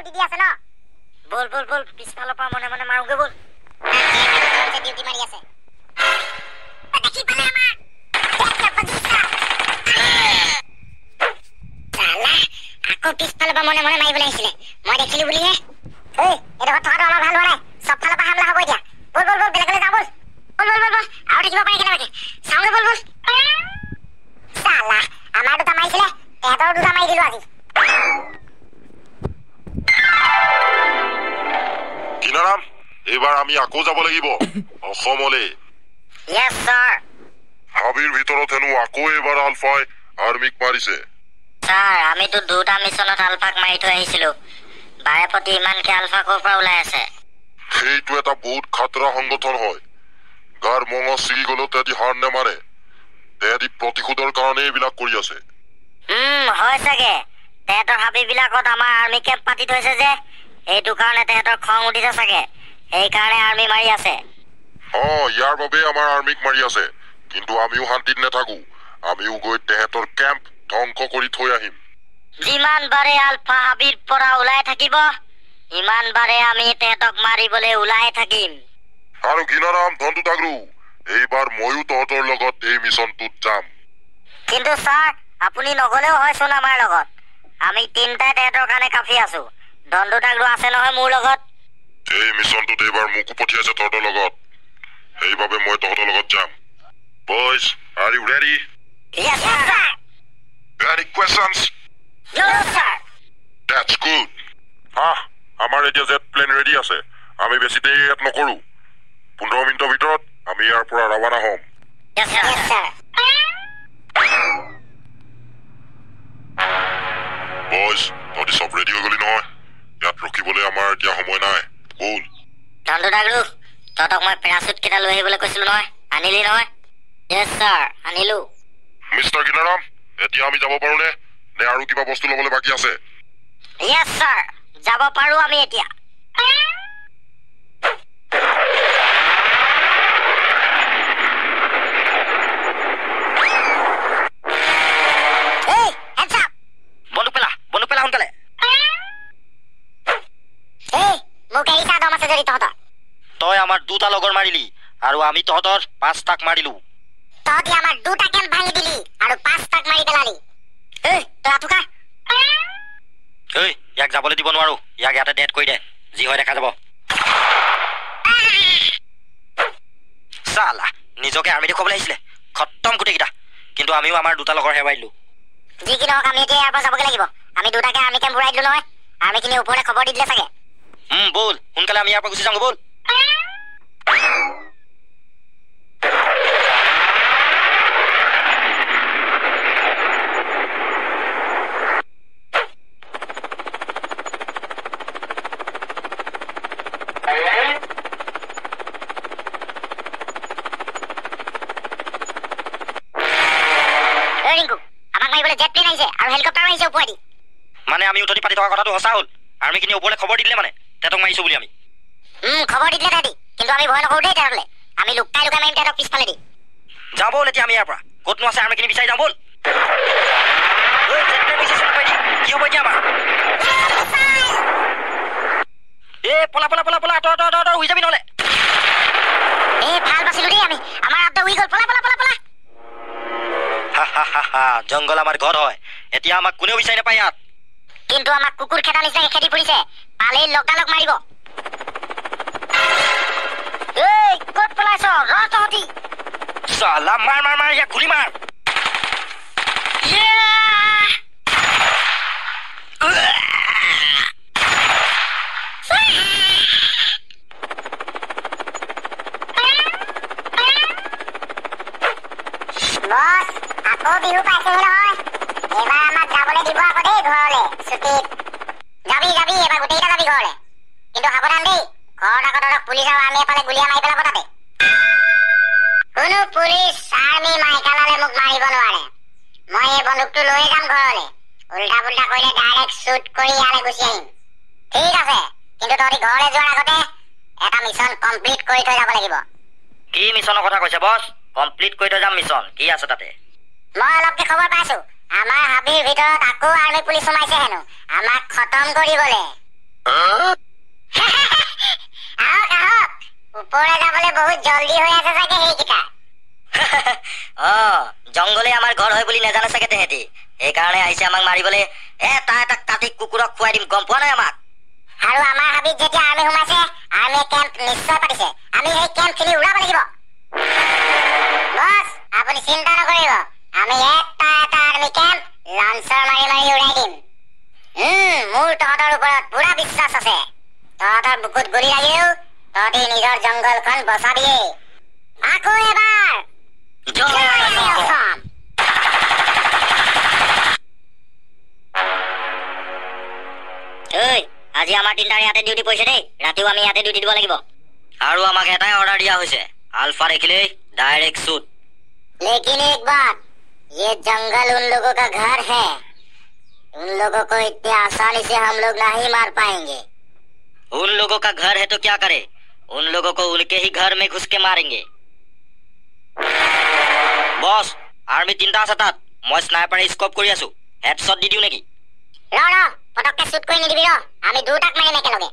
Duty দি আছে ন বল বল বল পিছফালৰ পৰা মনে মনে মাৰোগে বল ডিউটি মাৰি আছে দেখি পালে আমাৰ আকৌ পিছফালৰ পৰা মনে মনে মাৰিবলৈ আহিছিলে মই দেখিলো বুলিহে এই এটা কথা আমাৰ ভাল হোৱা নাই সব ফালৰ পৰা হামলা হ'ব এতিয়া বল বল বল বেলেগলৈ যা বল বল বল বল আৰু দেখিব পাৰি কেনেবাকে চাউলে বল বল সালা আমাৰ দুটা মাৰিছিলে তেহেঁতৰ দুটা মাৰি দিলো আজি কিনাৰাম এবাৰ আমি আকৌ যাব লাগিব অসমলৈ ইয়েছ ছাৰ হাবিৰ ভিতৰত হেনো আকৌ এবাৰ আলফাই আৰ্মিক মাৰিছে ছাৰ আমিতো দুটা মিছনত আলফাক মাৰি থৈ আহিছিলো বাৰে প্ৰতি ইমানকে আলফা ক'ৰ পৰা ওলাই আছে সেইটো এটা বহুত খাতৰা সংগঠন হয় গাৰ মঙহ ছিগি গ'লেও তেহেঁতি হাৰ নেমাৰে তেহেঁতি প্ৰতিশোধৰ কাৰণে এইবিলাক কৰি আছে হয় চাগে তেহেঁতৰ হাবিবিলাকত আমাৰ আৰ্মি কেম্প পাতি থৈছে যে এইটো কাৰণে তেহেঁতৰ খং উঠিছে চাগে সেইকাৰণে আৰ্মি মাৰি আছে ইয়াৰ বাবে আমাৰ আৰ্মিক মাৰি আছে কিন্তু আমিও শান্তিত নাথাকো আমিও গৈ তেহেঁতৰ কেম্প ধ্বংস কৰি থৈ আহিম যিমান বাৰে আলফা হাবিৰ পৰা ওলাই থাকিব ইমান বাৰে আমি তেহেঁতক মাৰিবলৈ ওলাই থাকিম আৰু কিনাৰাম ধনটো তাগৰু এইবাৰ ময়ো তহঁতৰ লগত এই মিছনটোত যাম কিন্তু ছাৰ আপুনি নগলেও হয়চোন আমাৰ লগত আমি তিনিটাই তেহেঁতৰ কাৰণে কাফি আছো ধনটো তাগৰু আছে নহয় মোৰ লগত এই মিছনটোত এইবাৰ মোকো পঠিয়াইছে তহঁতৰ লগত সেইবাবে মই তহঁতৰ লগত যাম boys are you ready Yes, sir. Any questions? No, sir. That's good. আমাৰ এতিয়া জেট প্লেন ৰেডি আছে আমি বেছি দেৰি ইয়াত নকৰো 15 মিনিটৰ ভিতৰত আমি ইয়াৰ পৰা ৰাৱানা হ'ম Yes, sir. Yes, sir. Boys তহঁতি চব ৰেডি হৈ গলি নহয় ইয়াত ৰখিবলৈ আমাৰ এতিয়া সময় নাই বল ধনটো তাগৰু তহঁতক মই পেৰাচুট কেইটা লৈ আহিবলৈ কৈছিলো নহয় আনিলি নহয় Yes, sir. আনিলো মিষ্টাৰ কিনাৰাম এতিয়া আমি যাব পাৰোনে নে আৰু কিবা বস্তু ল'বলৈ বাকী আছে Yes, sir. যাব পাৰো আমি এতিয়া বন্দুক পেলা সোনকালে মোক এৰি চা দম আছে যদি তহঁতৰ তই আমাৰ দুটা লগৰ মাৰিলি আৰু আমি তহঁতৰ 5টাক মাৰিলো তহঁতি আমাৰ দুটা কেম্প ভাঙি দিলি আৰু 5টাক মাৰি পেলালি তই আতুকা ইয়াক যাবলৈ দিব নোৱাৰো ইয়াক ইয়াতে ডেট কৰি দে যি হয় দেখা যাব সালা নিজকে আৰ্মি দেখুৱাবলৈ আহিছিলে খতম গোটেইকেইটা কিন্তু আমিও আমাৰ দুটা লগৰ হেৰুৱাইলো যি কি নহওক আমি এতিয়া ইয়াৰ পৰা যাবগৈ লাগিব আমি দুটাকে আৰ্মি কেম্প ঘূৰাই দিলো নহয় আৰ্মিখিনি ওপৰলৈ খবৰ দি দিলে চাগে বল সোনকালে আমি ইয়াৰ পৰা গুচি যাওঁ বল মানে আমি উঠনি পাতি থকা কথাটো সঁচা হ'ল আৰ্মিখিনি ওপৰলৈ খবৰ দিলে মানে তেতক মাৰিছো বুলি আমি খবৰ দিলে তাহাঁতি কিন্তু আমি ভয় নকৰো দেই তেতিয়াহ'লে আমি লুকাই লুকাই মাৰিম তেহেঁতক পিছফালে দি যাওঁ বল এতিয়া আমি ইয়াৰ পৰা ক'তনো আছে আৰ্মিখিনি বিচাৰি যাওঁ বল কি হ'ব এতিয়া আমাৰ পলা পলা পলা পলা তই উৰি যাবি নহ'লে ভাল বাচিলো দেই আমি আমাৰ আত্মা উৰি গ'ল পলা পলা পলা পলা জংঘল আমাৰ ঘৰ হয় এতিয়া আমাক কোনেও বিচাৰি নাপায় ইয়াত কিন্তু আমাক কুকুৰ খেদা নিচিনাকে খেদি ফুৰিছে পালেই লগালগ মাৰিব ক'ত পলাইছ ৰ তহঁতি সালা মাৰ মাৰ মাৰ ইয়াক গুলি মাৰ বস আকৌ বিহু পাইছেহি নহয় এবাৰ আমাক যাবলৈ দিব আকৌ দেই ঘৰলৈ ছুটিত যাবি এবাৰ গোটেইকেইটা যাবি ঘৰলৈ কিন্তু সাৱধান দেই ঘৰত আকৌ তহঁতক পুলিচ আৰু আৰ্মি এফালে গুলীয়া মাৰি পেলাব তাতে কোনো পুলিচ আৰ্মি মাইকালালে মোক মাৰিব নোৱাৰে মই এই বন্দুকটো লৈ যাম ঘৰলৈ উল্টা পুল্টা কৰিলে ডাইৰেক্ট শ্বুট কৰি ইয়ালৈ গুচি আহিম ঠিক আছে কিন্তু তহঁতি ঘৰলৈ যোৱাৰ আগতে এটা মিছন কমপ্লিট কৰি থৈ যাব লাগিব কি মিছনৰ কথা কৈছে বস কমপ্লিট কৰি থৈ যাম মিছন কি আছে তাতে মই অলপকে খবৰ পাইছো আমাৰ হাবিৰ ভিতৰত আকৌ আৰ্মি পুলিচ সোমাইছে হেনো আমাক খতম কৰিবলৈ আহক আহক ওপৰলৈ যাবলৈ বহুত জলদি হৈ আছে চাগে সেইকেইটা জংঘলে আমাৰ ঘৰ হয় বুলি নাজানে চাগে তেহেঁতি সেইকাৰণে আহিছে আমাক মাৰিবলৈ এটা এটা কাটি কুকুৰক খুৱাই দিম গম পোৱা নাই আমাক আৰু আমাৰ হাবিত যেতিয়া আৰ্মি সোমাইছে আৰ্মিয়ে কেম্প নিশ্চয় পাতিছে আমি সেই কেম্পখিনি উৰাব লাগিব বছ আপুনি চিন্তা নকৰিব আমি এটা এটা আৰ্মি কেম্প লঞ্চৰ মাৰি মাৰি উৰাই দিম মোৰ তহঁতৰ ওপৰত পুৰা বিশ্বাস আছে তহঁতৰ বুকুত গুলি লাগিলেও তহঁতি নিজৰ জংঘলখন বচাবিয়ে আকৌ এবাৰ আজি আমাৰ তিনিটাৰ ইয়াতে ডিউটি পৰিছে দেই ৰাতিও আমি ইয়াতে ডিউটি দিব লাগিব আৰু আমাক এটাই অৰ্ডাৰ দিয়া হৈছে আলফা দেখিলেই ডাইৰেক্ট শ্বুট लेकिन एक बात ये जंगल उन लोगों का घर है उन लोगों को इतनी आसानी से हम लोग नहीं मार पाएंगे उन लोगों का घर है तो क्या करे उन लोगों को उनके ही घर में घुस के मारेंगे बॉस आर्मी তিনটা আছে তাত মই স্নাইপাৰে স্কোপ কৰি আছো হেডশ্বট দি দিও নেকি ৰ পটককে শুট কৰি নিদিবি ৰ আমি দুটাক মাৰিম একেলগে